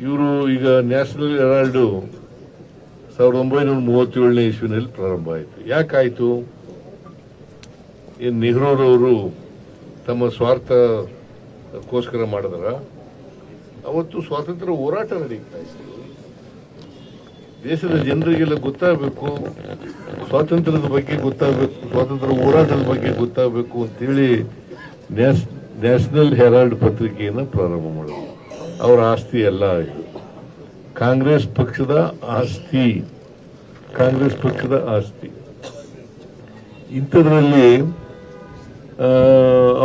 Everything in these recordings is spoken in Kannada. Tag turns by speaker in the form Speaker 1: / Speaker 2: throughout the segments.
Speaker 1: ಇವರು ಈಗ ನ್ಯಾಷನಲ್ ಹೆರಾಲ್ಡು 1937ನೇ ಇಸ್ವಿನಲ್ಲಿ ಪ್ರಾರಂಭ ಆಯಿತು. ಯಾಕಾಯಿತು? ನೆಹರೂರವರು ತಮ್ಮ ಸ್ವಾರ್ಥಕ್ಕೋಸ್ಕರ ಮಾಡಿದ್ರ? ಅವತ್ತು ಸ್ವಾತಂತ್ರ್ಯ ಹೋರಾಟ ನಡೀತಾ ಇತ್ತು. ದೇಶದ ಜನರಿಗೆಲ್ಲ ಗೊತ್ತಾಗಬೇಕು, ಸ್ವಾತಂತ್ರ್ಯದ ಬಗ್ಗೆ ಗೊತ್ತಾಗಬೇಕು, ಸ್ವಾತಂತ್ರ್ಯ ಹೋರಾಟದ ಬಗ್ಗೆ ಗೊತ್ತಾಗಬೇಕು ಅಂತೇಳಿ ನ್ಯಾಷನಲ್ ಹೆರಾಲ್ಡ್ ಪತ್ರಿಕೆಯನ್ನು ಪ್ರಾರಂಭ ಮಾಡಿದ್ರು. ಅವರ ಆಸ್ತಿ ಎಲ್ಲ ಇದು ಕಾಂಗ್ರೆಸ್ ಪಕ್ಷದ ಆಸ್ತಿ. ಕಾಂಗ್ರೆಸ್ ಪಕ್ಷದ ಆಸ್ತಿ. ಇಂಥದ್ರಲ್ಲಿ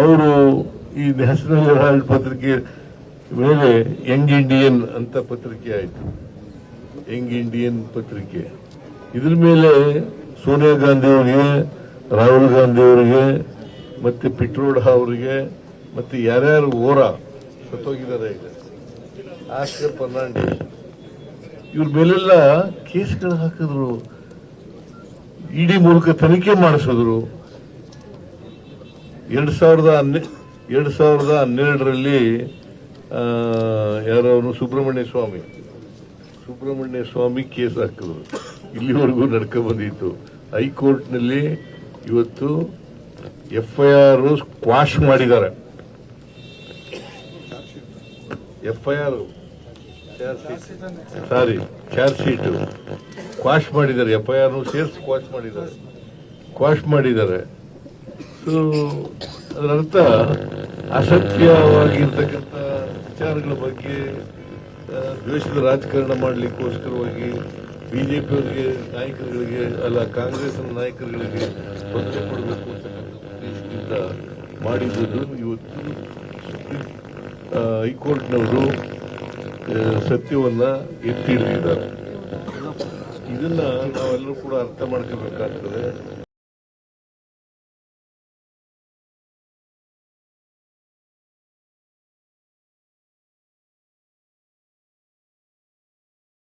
Speaker 1: ಅವರು ಈ ನ್ಯಾಷನಲ್ ಹೆರಾಲ್ಡ್ ಪತ್ರಿಕೆ ಮೇಲೆ ಯಂಗ್ ಇಂಡಿಯನ್ ಅಂತ ಪತ್ರಿಕೆ ಆಯಿತು. ಯಂಗ್ ಇಂಡಿಯನ್ ಪತ್ರಿಕೆ. ಇದ್ರ ಮೇಲೆ ಸೋನಿಯಾ ಗಾಂಧಿ ಅವರಿಗೆ, ರಾಹುಲ್ ಗಾಂಧಿ ಅವರಿಗೆ, ಮತ್ತೆ ಪಿಟ್ರೋಡ ಅವರಿಗೆ, ಮತ್ತೆ ಯಾರ್ಯಾರು ಸತ್ತೋಗಿದ್ದಾರೆ ಈಗ, ಆಸ್ಕರ್ ಫರ್ನಾಂಡಿಸ್, ಇವ್ರ ಮೇಲೆಲ್ಲ ಕೇಸ್ಗಳು ಹಾಕಿದ್ರು. ಇಡಿ ಮೂಲಕ ತನಿಖೆ ಮಾಡಿಸಿದ್ರು. 2012ರಲ್ಲಿ ಯಾರವನು ಸುಬ್ರಹ್ಮಣ್ಯ ಸ್ವಾಮಿ ಕೇಸ್ ಹಾಕಿದ್ರು. ಇಲ್ಲಿವರೆಗೂ ನಡ್ಕೊ ಬಂದಿತ್ತು. ಹೈಕೋರ್ಟ್ನಲ್ಲಿ ಇವತ್ತು FIR ಕ್ವಾಶ್ ಮಾಡಿದ್ದಾರೆ. FIR ಚಾರ್ಜ್ ಶೀಟ್ ಕ್ವಾಶ್ ಮಾಡಿದ್ದಾರೆ. FIR ಸೇರಿಸಿ ಕ್ವಾಶ್ ಮಾಡಿದ್ದಾರೆ. ಸೊ ಅದರರ್ಥ ಅಸತ್ಯವಾಗಿರ್ತಕ್ಕಂಥ ವಿಚಾರಗಳ ಬಗ್ಗೆ ದ್ವೇಷದ ರಾಜಕಾರಣ ಮಾಡಲಿಕ್ಕೋಸ್ಕರವಾಗಿ ಬಿಜೆಪಿಯವರಿಗೆ ನಾಯಕರುಗಳಿಗೆ ಕಾಂಗ್ರೆಸ್ ನಾಯಕರುಗಳಿಗೆ ತೊಂದರೆ ಕೊಡಬೇಕು ಅಂತಕ್ಕಂಥ ಉದ್ದೇಶದಿಂದ ಮಾಡಿದ್ದು. ಇವತ್ತು ಹೈಕೋರ್ಟ್ನವರು ಸತ್ಯವನ್ನ ಎತ್ತಿ ಹಿಡಿದಿದ್ದಾರೆ. ಇದನ್ನ ನಾವೆಲ್ಲರೂ ಕೂಡ ಅರ್ಥ ಮಾಡ್ಕೋಬೇಕಾಗ್ತದೆ.